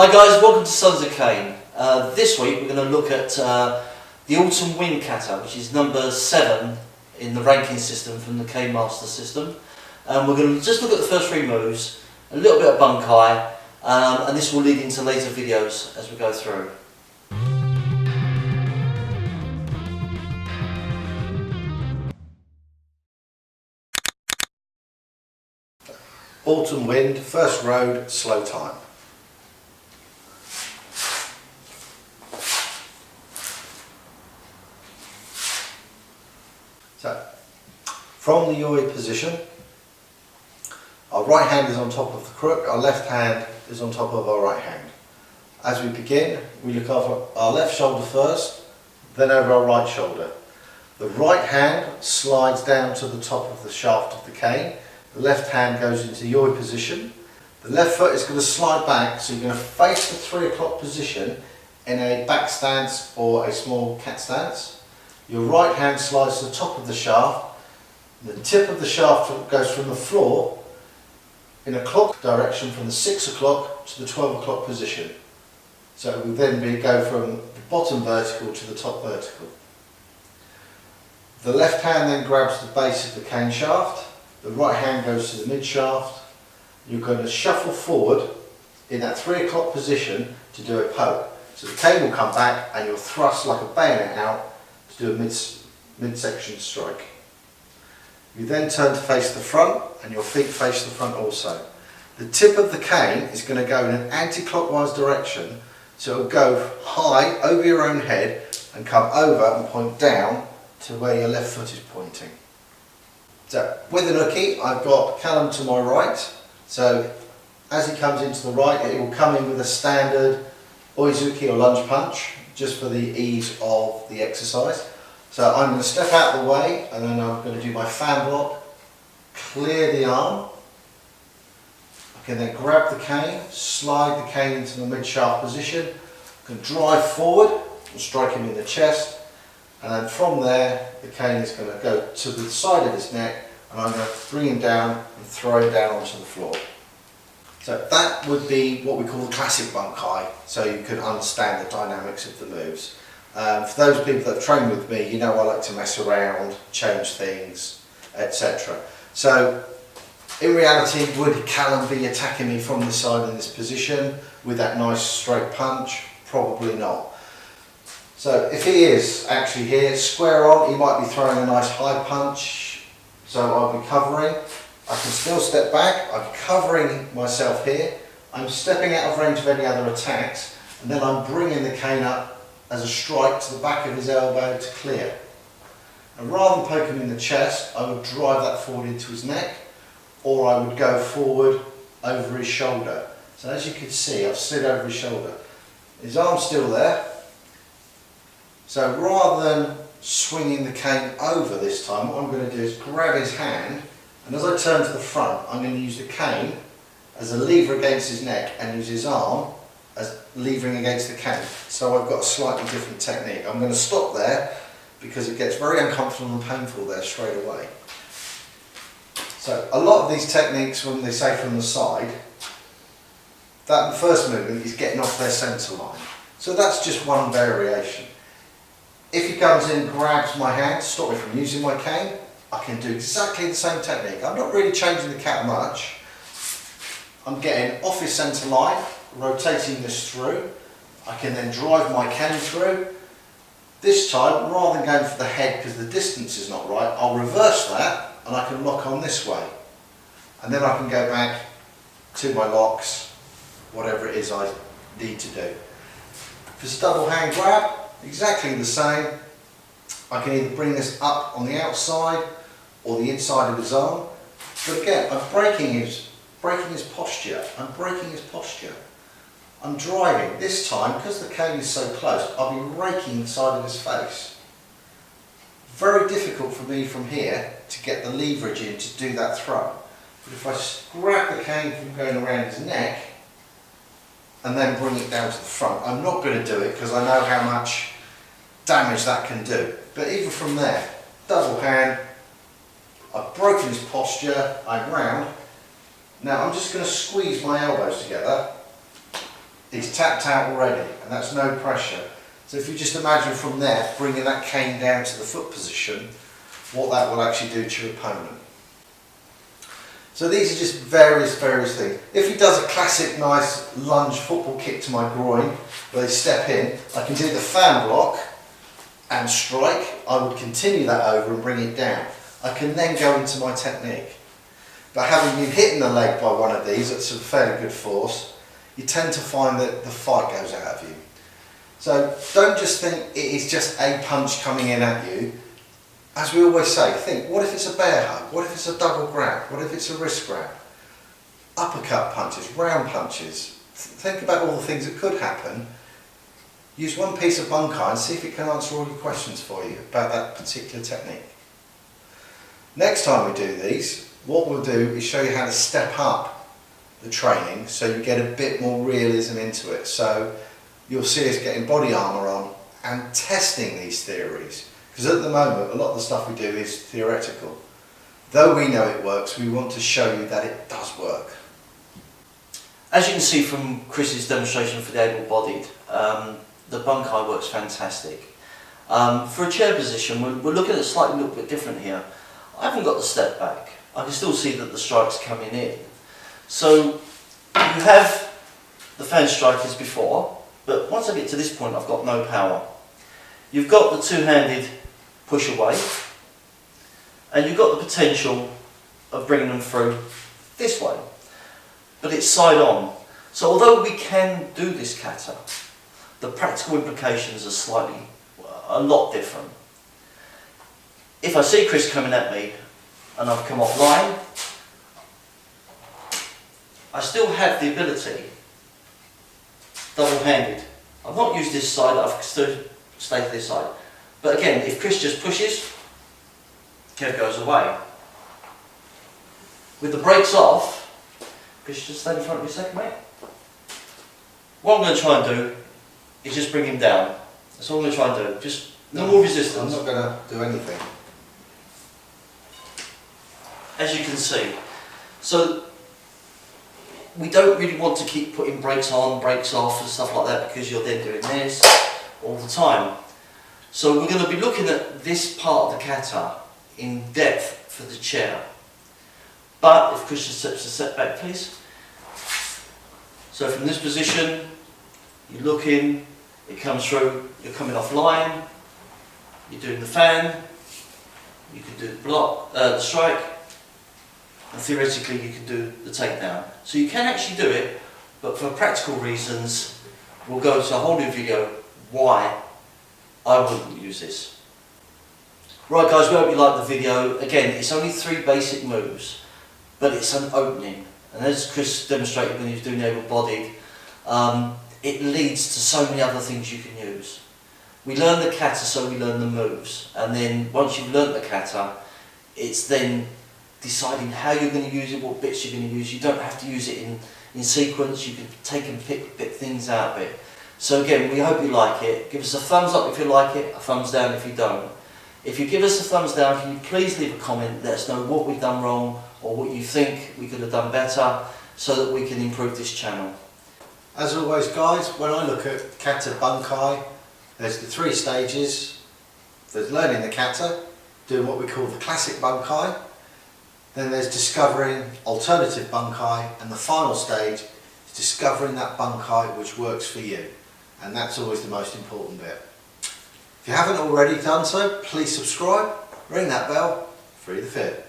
Hi guys, welcome to Sons of Cain. This week we're going to look at the Autumn Wind Kata, which is number 7 in the ranking system from the Cain Master system. We're going to just look at the first 3 moves, a little bit of bunkai, and this will lead into later videos as we go through. Autumn Wind, first road, slow time. So, from the yoi position, our right hand is on top of the crook, our left hand is on top of our right hand. As we begin, we look over our left shoulder first, then over our right shoulder. The right hand slides down to the top of the shaft of the cane, the left hand goes into yoi position, the left foot is going to slide back, so you're going to face the 3 o'clock position in a back stance or a small cat stance. Your right hand slides to the top of the shaft. The tip of the shaft goes from the floor in a clock direction from the 6 o'clock to the 12 o'clock position. So it will then go from the bottom vertical to the top vertical. The left hand then grabs the base of the cane shaft. The right hand goes to the mid shaft. You're going to shuffle forward in that 3 o'clock position to do a poke. So the cane will come back and you'll thrust like a bayonet out to do a midsection strike. You then turn to face the front and your feet face the front also. The tip of the cane is going to go in an anti-clockwise direction, so it will go high over your own head and come over and point down to where your left foot is pointing. So with an uke, I've got Callum to my right, so as he comes into the right it will come in with a standard oizuki or lunge punch, just for the ease of the exercise. So I'm going to step out of the way and then I'm going to do my fan block, clear the arm. I can then grab the cane, slide the cane into the mid shaft position, I can drive forward and strike him in the chest, and then from there the cane is going to go to the side of his neck and I'm going to bring him down and throw him down onto the floor. So that would be what we call the classic bunkai, so you can understand the dynamics of the moves. For those people that have trained with me, you know I like to mess around, change things, etc. So in reality, would Callum be attacking me from the side in this position with that nice straight punch? Probably not. So if he is actually here, square on, he might be throwing a nice high punch, so I'll be covering. I can still step back, I'm covering myself here, I'm stepping out of range of any other attacks, and then I'm bringing the cane up as a strike to the back of his elbow to clear. And rather than poke him in the chest, I would drive that forward into his neck, or I would go forward over his shoulder. So as you can see, I've slid over his shoulder. His arm's still there, so rather than swinging the cane over this time, what I'm going to do is grab his hand, and as I turn to the front, I'm going to use the cane as a lever against his neck and use his arm as levering against the cane. So I've got a slightly different technique. I'm going to stop there because it gets very uncomfortable and painful there straight away. So a lot of these techniques, when they say from the side, that first movement is getting off their centre line. So that's just one variation. If he comes in and grabs my hand to stop me from using my cane, I can do exactly the same technique. I'm not really changing the cat much. I'm getting off his centre line, rotating this through. I can then drive my cane through. This time, rather than going for the head because the distance is not right, I'll reverse that and I can lock on this way. And then I can go back to my locks, whatever it is I need to do. If it's a double hand grab, exactly the same. I can either bring this up on the outside or the inside of his arm. But again, I'm breaking his posture. I'm breaking his posture. I'm driving. This time, because the cane is so close, I'll be raking the side of his face. Very difficult for me from here to get the leverage in to do that throw. But if I grab the cane from going around his neck and then bring it down to the front, I'm not going to do it because I know how much damage that can do. But even from there, double hand, I've broken his posture, I'm round. Now I'm just going to squeeze my elbows together He's tapped out already, and that's no pressure. So if you just imagine from there, bringing that cane down to the foot position, what that will actually do to your opponent. So these are just various things. If he does a classic nice lunge football kick to my groin, where they step in, I can do the fan block and strike. I would continue that over and bring it down. I can then go into my technique. But having been hit in the leg by one of these at some fairly good force, you tend to find that the fight goes out of you. So don't just think it is just a punch coming in at you. As we always say, think, what if it's a bear hug? What if it's a double grab? What if it's a wrist grab? Uppercut punches, round punches. Think about all the things that could happen. Use one piece of bunkai and see if it can answer all your questions for you about that particular technique. Next time we do these, what we'll do is show you how to step up the training so you get a bit more realism into it. So you'll see us getting body armour on and testing these theories. Because at the moment, a lot of the stuff we do is theoretical. Though we know it works, we want to show you that it does work. As you can see from Chris's demonstration for the able-bodied, the bunkai works fantastic. For a chair position, we're looking at it slightly a little bit different here. I haven't got the step back. I can still see that the strike's coming in. So you have the fan strike as before, but once I get to this point, I've got no power. You've got the two-handed push away, and you've got the potential of bringing them through this way, but it's side on. So although we can do this kata, the practical implications are a lot different. If I see Chris coming at me and I've come offline, I still have the ability, double-handed. I've not used this side, I've still stayed to this side. But again, if Chris just pushes, Kev goes away. With the brakes off, Chris, just stand in front of me a second, mate. What I'm going to try and do is just bring him down. That's all I'm going to try and do. Just no more resistance. I'm not going to do anything. As you can see. So we don't really want to keep putting brakes on, brakes off and stuff like that, because you're then doing this all the time. So we're going to be looking at this part of the kata in depth for the chair. But if Christian steps a step back, please. So from this position, you look in, it comes through, you're coming off line, you're doing the fan, you can do the block, the strike, and theoretically you can do the takedown. So you can actually do it, but for practical reasons, we'll go to a whole new video why I wouldn't use this. Right guys, we hope you liked the video. Again, it's only 3 basic moves, but it's an opening. And as Chris demonstrated when he was doing the able-bodied, it leads to so many other things you can use. We learn the kata so we learn the moves, and then once you've learnt the kata, it's then deciding how you're going to use it, what bits you're going to use. You don't have to use it in sequence, you can take and pick things out of it. So again, we hope you like it. Give us a thumbs up if you like it, a thumbs down if you don't. If you give us a thumbs down, can you please leave a comment, let us know what we've done wrong or what you think we could have done better so that we can improve this channel. As always guys, when I look at kata bunkai, there's the 3 stages. There's learning the kata, doing what we call the classic bunkai. Then there's discovering alternative bunkai, and the final stage is discovering that bunkai which works for you. And that's always the most important bit. If you haven't already done so, please subscribe, ring that bell, free the fit.